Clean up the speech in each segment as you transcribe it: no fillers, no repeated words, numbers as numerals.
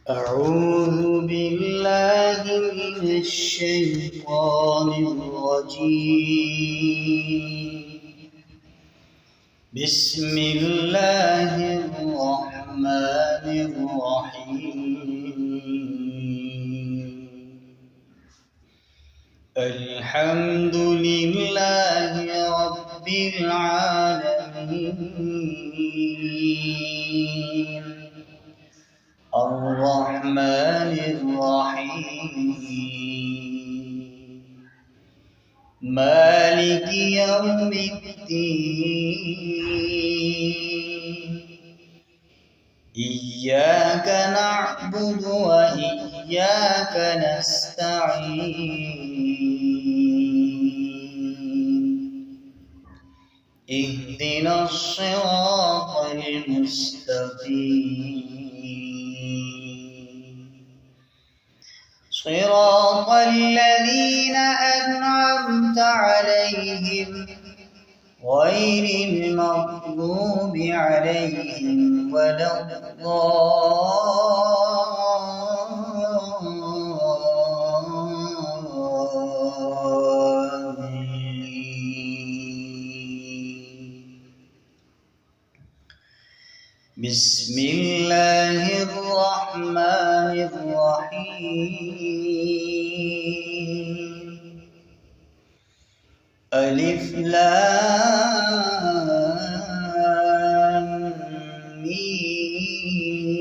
أعوذ بالله من الشيطان الرجيم. بسم الله الرحمن الرحيم. الحمد لله رب العالمين الرحمن الرحيم مالك يوم الدين إياك نعبد وإياك نستعين اهدنا الصراط المستقيم صراط الذين أنعمت عليهم غير المغضوب عليهم ولا الضالين. بسم الله الرحمن الرحيم. ألف لام ميم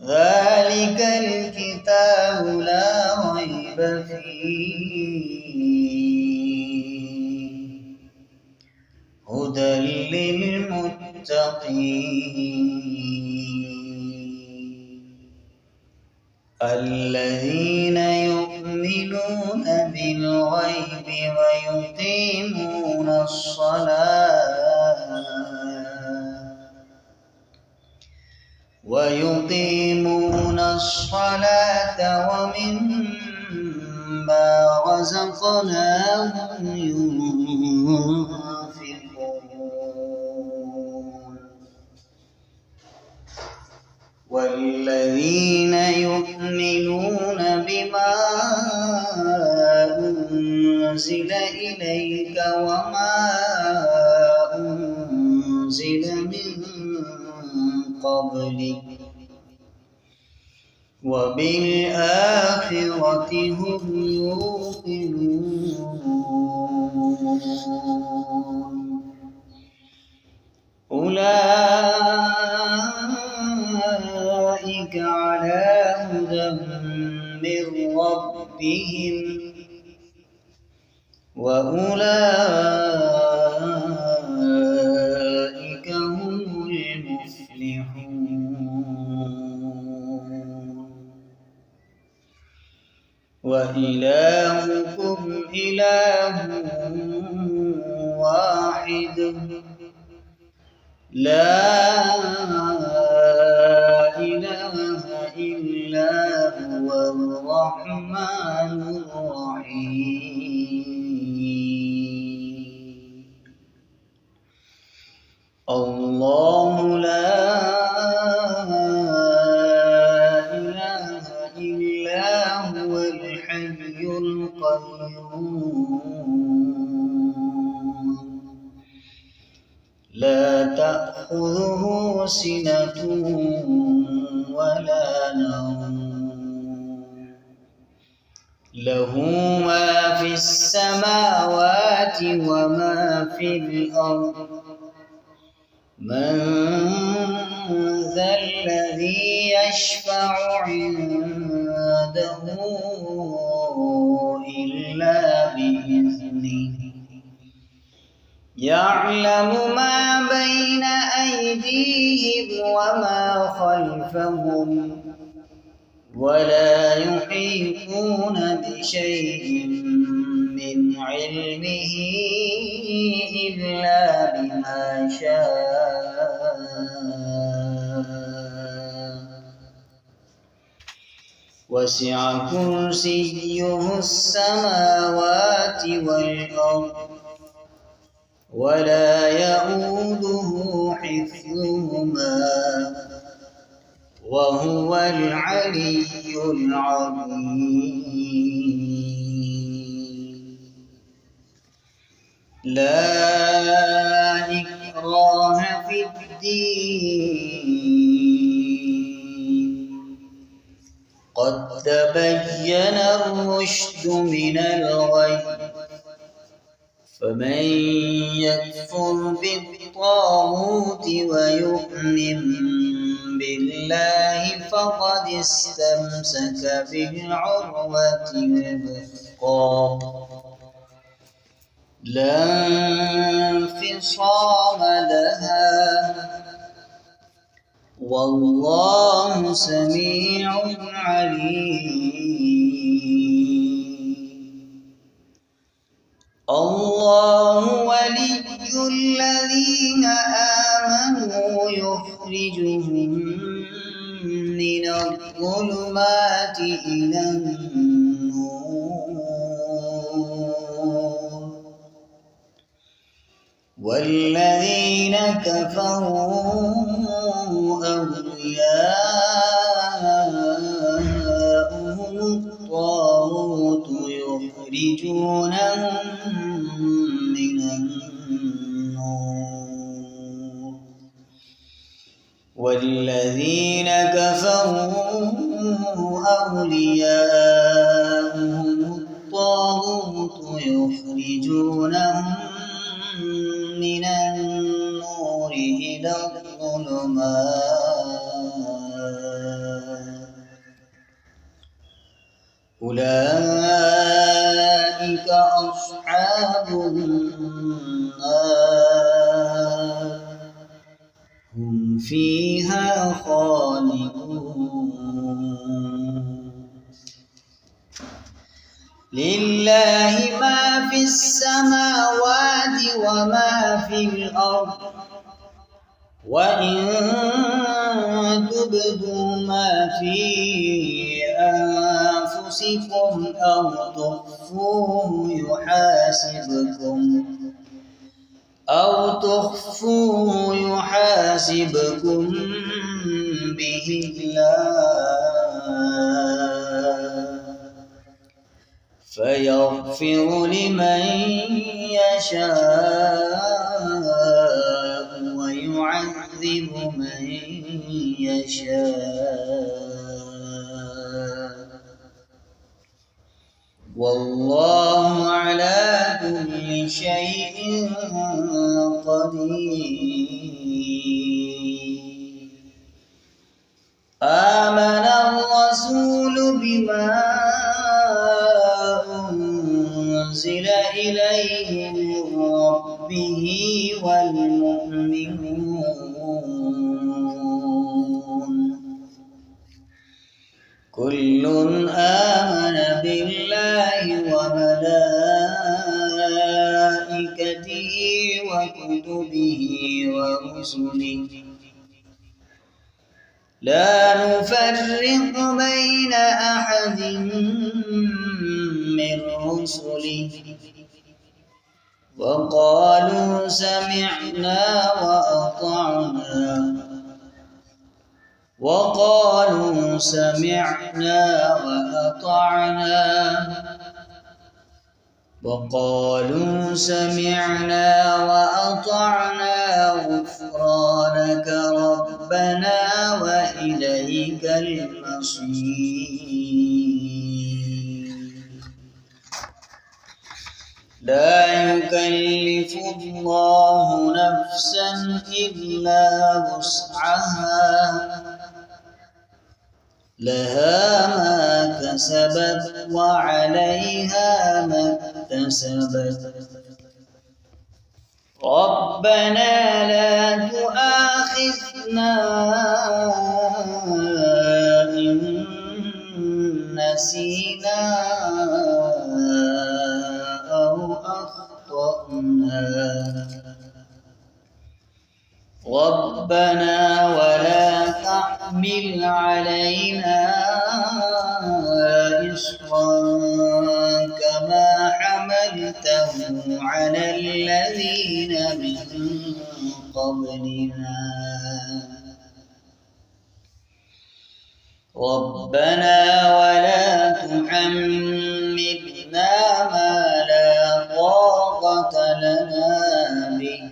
ذلك الكتاب لا ريب فيه هدى للمتقين الذين يؤمنون بالغيب ويقيمون الصلاة ومما رزقناهم ينفقون والذين يؤمنون بما أنزل إليك وما أنزل من قبلك وبالآخرة هم يوقنون أولئك على هدى من ربهم وأولئك هم المفلحون وإلهكم إله واحد لا إله إلا هو الرحمن الرحيم. الله لا إله إلا هو الحي القيوم لا تأخذه سنة ولا نوم له ما في السماوات وما في الأرض من ذا الذي يشفع عنده إلا بإذنه يعلم ما بين أيديهم وما خلفهم ولا يحيطون بشيء من علمه إلا بما شاء وسع كرسيه السماوات والأرض ولا يؤوده حفظهما وهو العلي العظيم. لا إكراه في الدين قد تبين الرشد من الغي فمن يكفر بالطاغوت ويؤمن بالله فقد استمسك بالعروة الوثقى لا انفصام لها والله سميع عليم. الله ولي الذين آمنوا يخرجهم من الظلمات إلى النور والذين كفروا أولياؤهم الطاغوت يخرجونهم من النور والذين كفروا أولياؤهم الطاغوت يخرجونهم من النور إلى الظلمات أولئك أصحاب النار هم فيها خالدون. لله ما في السماوات وما في الأرض وإن تبدوا ما في أنفسكم أو تخفوه يحاسبكم به الله فيغفر لمن يشاء ويعذب من يشاء والله على كل شيء قدير. آمن الرسول بما أنزل إليه من ربه والمؤمنون كل آمن بالله وملائكته وكتبه ورسله لا نفرق بين أحد من رسله وقالوا سمعنا وأطعنا غفرانك ربنا وإليك المصير. لا يكلف الله نفسا إلا وسعها لها ما كسبت وعليها ما اكتسبت ربنا لا تؤاخذنا إن نسينا أو أخطأنا ربنا ولا تحمل علينا إصرا كما حملته حملته على الذين من قبلنا ربنا ولا تحملنا ما لا طاقة لنا به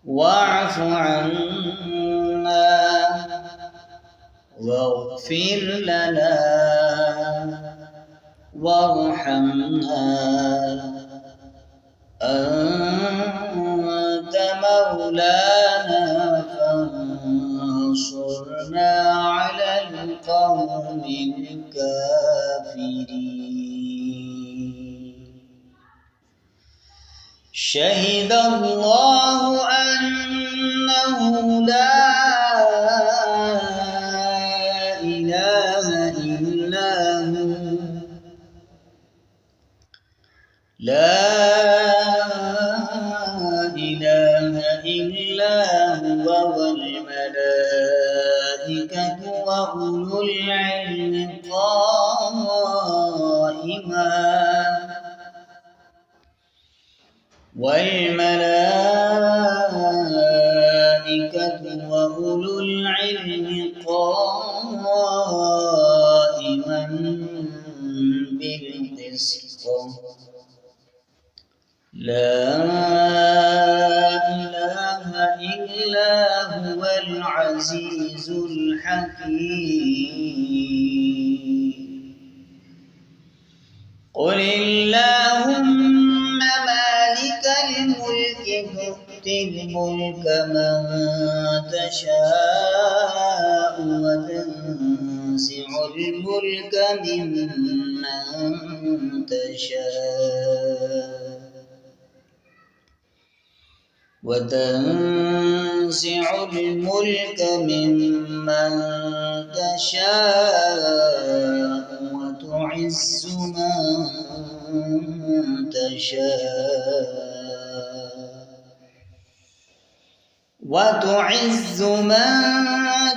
واعف عنا واغفر لنا وارحمنا أنت مولانا فانصرنا على القوم الكافرين شهد الله أنه لا إله إلا هو لا إله إلا هو والملائكة وأولو العلم قائما والملائكة وأولو العلم قائما بالقسط لا إله إلا هو العزيز الحكيم قل اللهم مالك الملك تؤتي الملك من تشاء وتنزع الملك ممن تشاء وتنزع الملك ممن تشاء وتعز من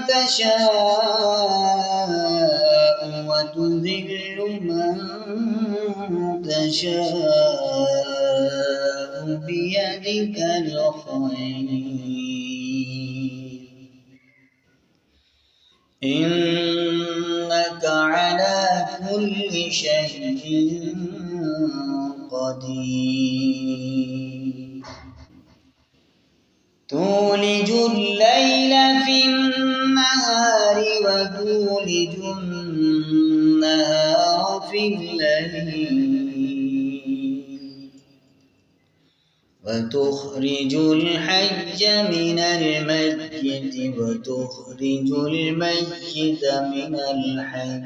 تشاء وتذل من تشاء بيدك الخير إنك على كل شيء قدير تولج الليل في النهار وتولج النهار في الليل وتخرج الحي من الميت وتخرج الميت من الحي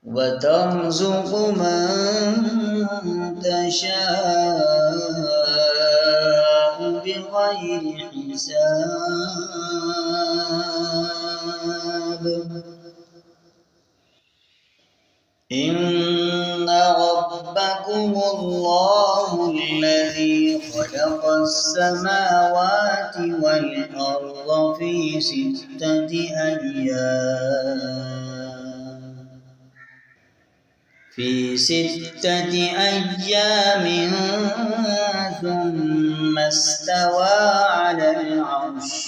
وترزق من تشاء بغير حساب إن ربكم الله الذي خلق السماوات والأرض في 6 أيام ثم استوى على العرش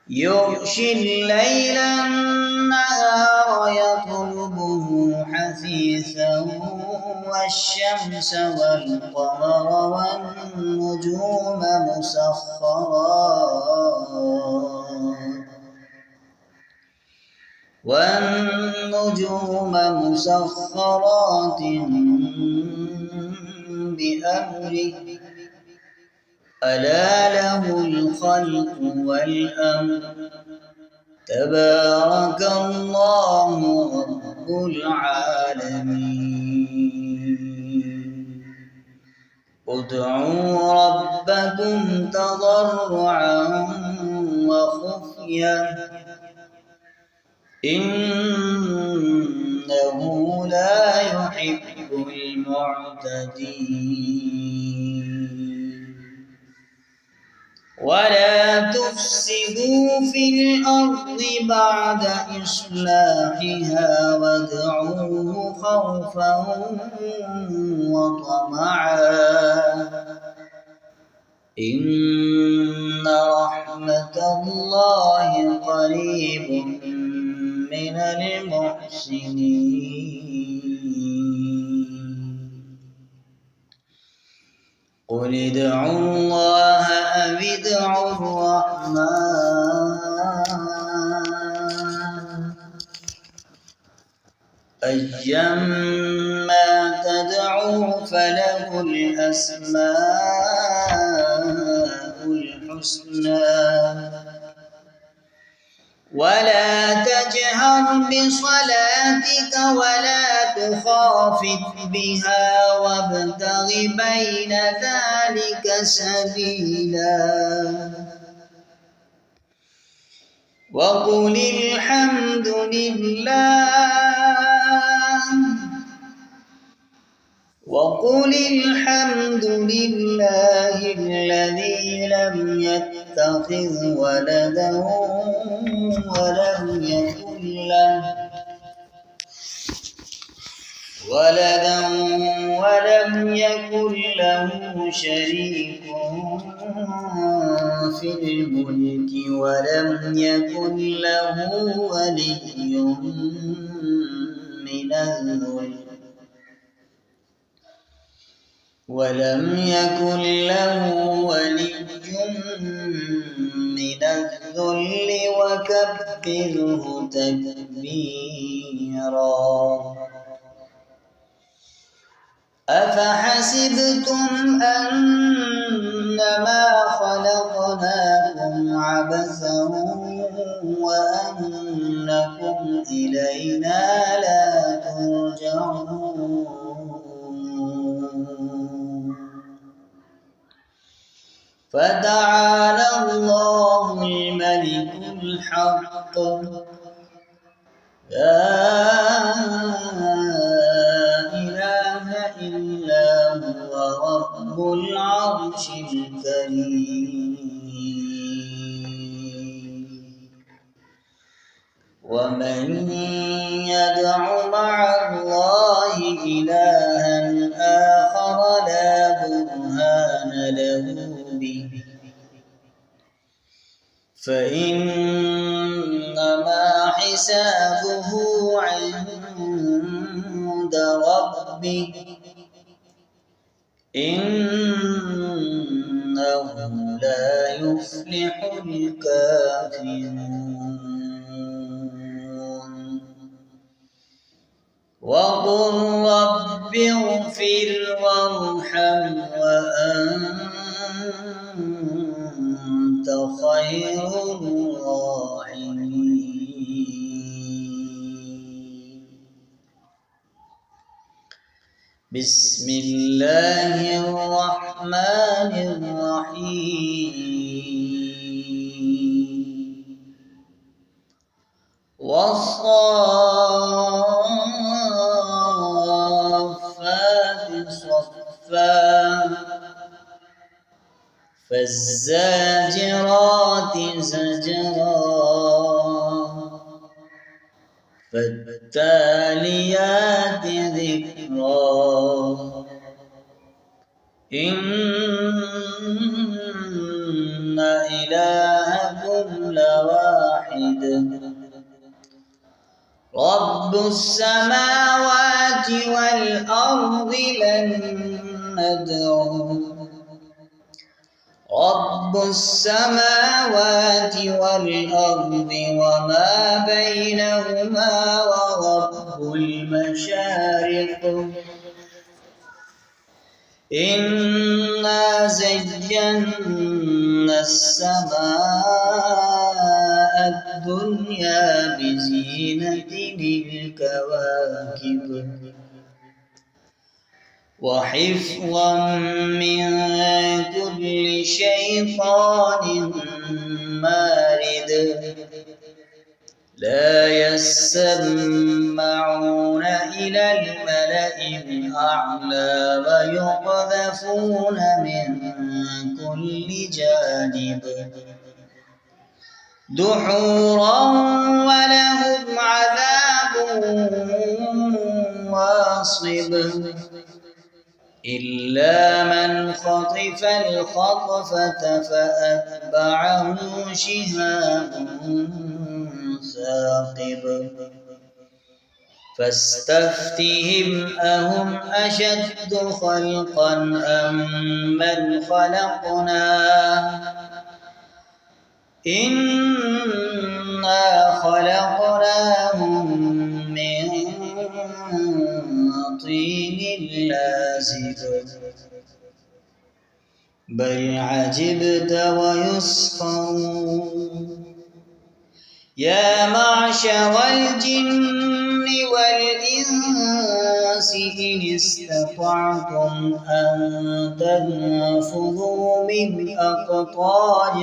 يغشي الليل النهار يطلبه حثيثا والشمس والقمر والنجوم مسخرات بأمره ألا له الخلق والأمر تبارك الله رب العالمين ادعوا ربكم تضرعا وخفيا إنه لا يحب المعتدين ولا تفسدوا في الأرض بعد إصلاحها وادعوه خوفا وطمعا إن رحمة الله قريب من المحسنين قل ادعوا الله أو ادعوا الرحمن أيما تدعوا فله الأسماء الحسنى ولا تجهر بصلاتك ولا تخافت بها وابتغ بين ذلك سبيلا وقل الحمد لله الذي لم يتخذ ولدا ولم يكن له شريك في الملك ولم يكن له ولي من الذل وكبره تكبيرا أفحسبتم أنما خلقناكم عبثا وأنكم إلينا لا ترجعون فتعالى الله الملك الحق لا إله إلا هو رب العرش الكريم ومن يدع مع الله إلها آخر لا برهان له به فإنما حسابه عند ربه إنه لا يفلح الكافرون وقل رب اغفر وارحم وأنت خير الراحمين بسم الله الرحمن الرحيم والصافات صفا فالزاجرات زجرا فالتاليات ذكرا إن إلهكم لواحد رب السماوات والأرض لن ندعو رب السماوات والأرض وما بينهما ورب المشارق إنا زينا السماء الدنيا بزينة الكواكب وحفظا من كل شيطان مارد لا يسمعون إلى الملأ الأعلى ويقذفون من كل كل جانب دحورا ولهم عذاب واصب إلا من خطف الخطفة فأتبعه شهاب ثاقب فاستفتهم أهم أشد خلقا أم من خلقنا إنا خلقناهم من طين لازب بل عجبت ويسخرون يا معشر الجن والإنس إن استطعتم أن تنفذوا من أقطار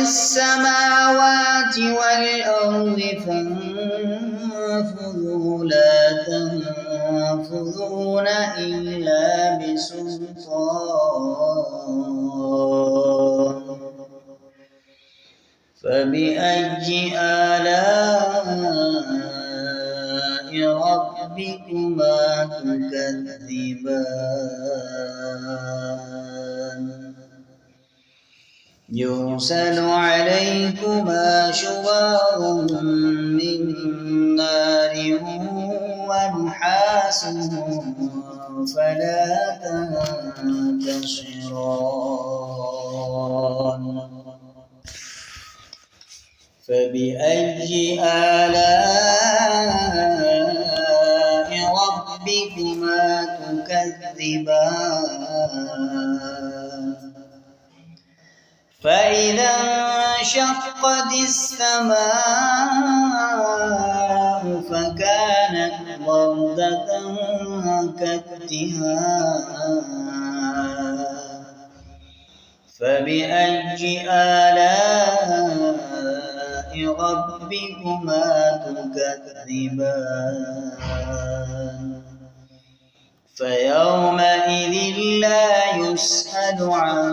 السماوات والأرض فانفذوا لا تنفذون إلا بسلطان فبأي آلاء ربكما تكذبان يرسل عليكما شواظ من نار ونحاس فلا تنتصران فبأي آلاء ربكما تكذبان فإذا انشقت السماء فكانت وردة كالدهان فبأي آلاء ربكما تكذبان فيومئذ لا يسأل عن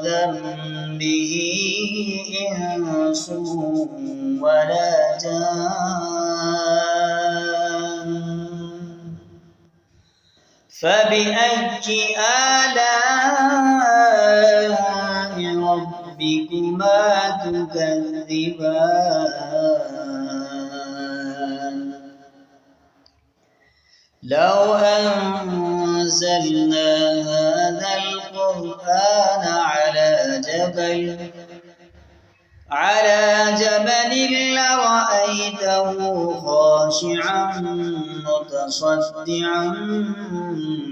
ذنبه إنس ولا جان فبأي آلاء ربكما تكذبان لو أنزلنا هذا القرآن على جبل لرأيته خاشعا متصدعا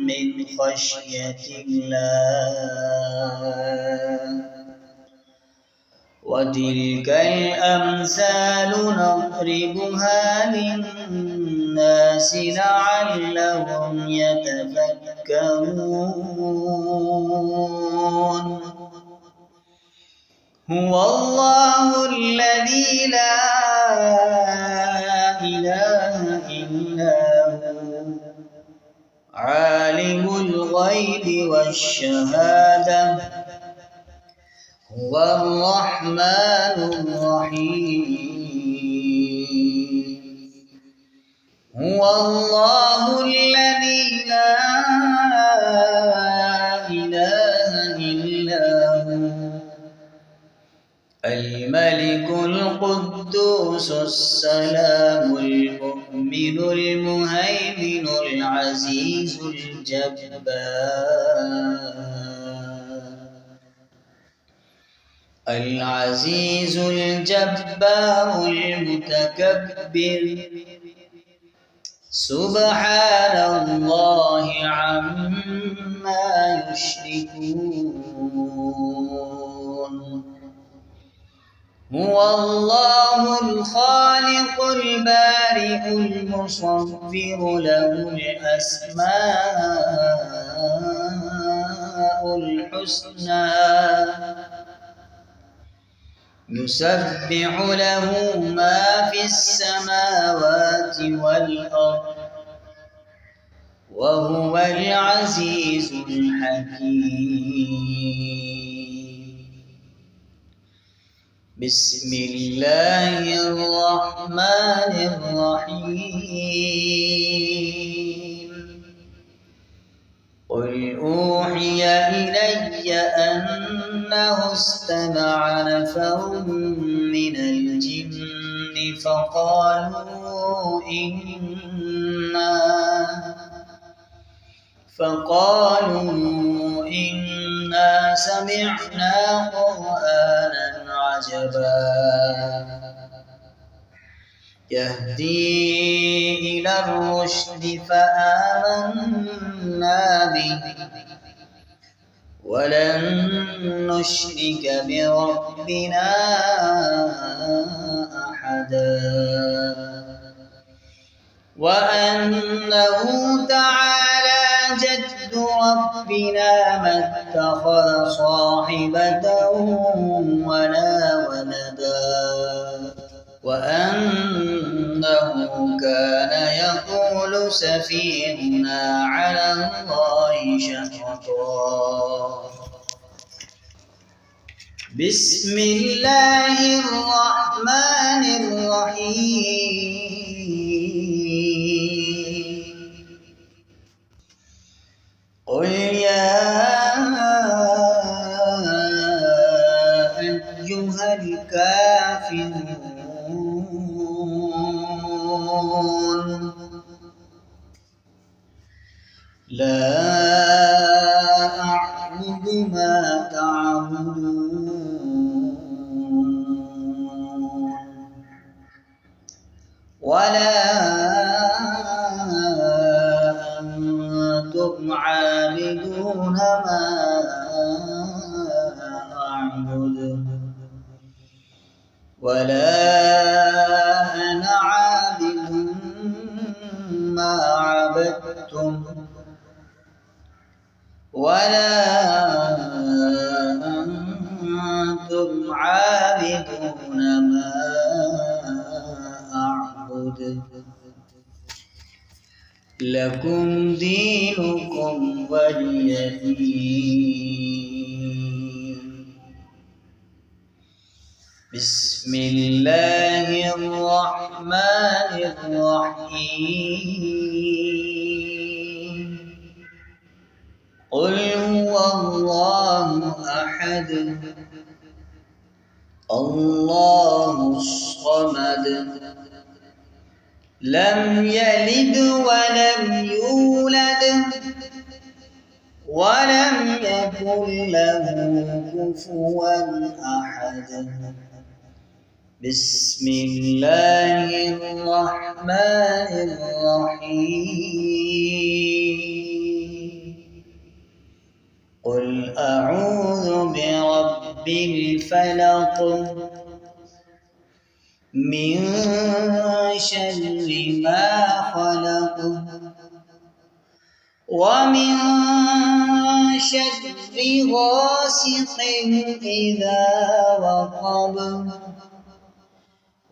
من خشية الله وتلك الأمثال نضربها للناس لعلهم يتفكرون هو الله الذي لا إله إلا هو عالم الغيب والشهادة هو الرحمن الرحيم هو الله الذي لا إله إلا هو الملك القدوس السلام المؤمن المهيمن العزيز الجبار المتكبر سبحان الله عما يشركون هو الله الخالق البارئ المصور له الأسماء الحسنى يسبح له ما في السماوات والأرض وهو العزيز الحكيم. بسم الله الرحمن الرحيم. قل أوحي إلي أنه استمع نفر من الجن فقالوا إنا سمعنا قرآنا عجبا يهدي إلى الرشد فآمنا به ولن نشرك بربنا أحدا وأنه تعالى جد ربنا ما اتخذ صاحبة ولا ولدا وأنه كان يقول سفيهنا على الله شططا. بسم الله الرحمن الرحيم. قل يا أيها الكافرون لا أعبد ما تعبدون ولا أنتم عابدون ما أعبد ولا أنا عابد ما عبدتم ولا أنتم عابدون ما أعبد لكم دينكم ولي دين. بسم الله الرحمن الرحيم. قل هو الله أحد الله الصمد لم يلد ولم يولد ولم يكن له كفوا أحد. بسم الله الرحمن الرحيم. قل أعوذ برب الفلق من شر ما خلق ومن شر غاسق إذا وقب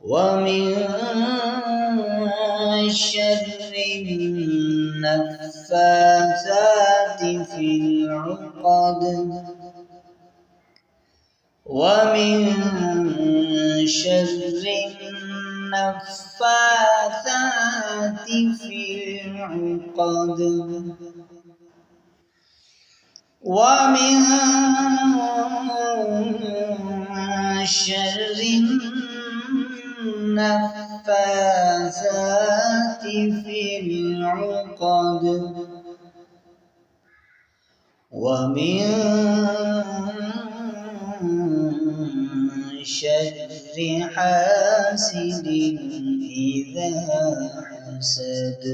ومن شر النفاثات في العقد ومن شر النفاثات في العقد ومن شر النفاثات في العقد ومن شر حاسد إذا حسد.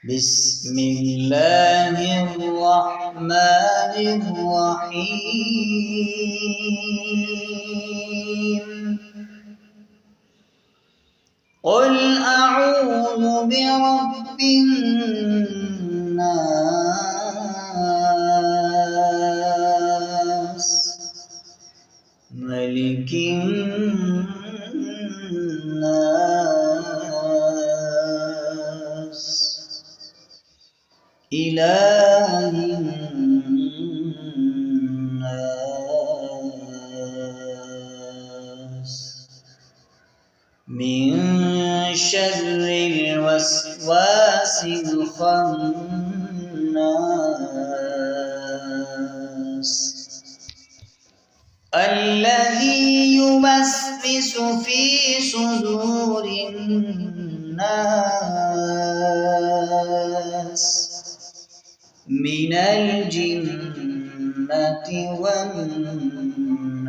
بسم الله الرحمن الرحيم. قل أعوذ برب الناس إله الناس من شر الوسواس الخناس الذي يوسوس في صدور الناس من الجنة والناس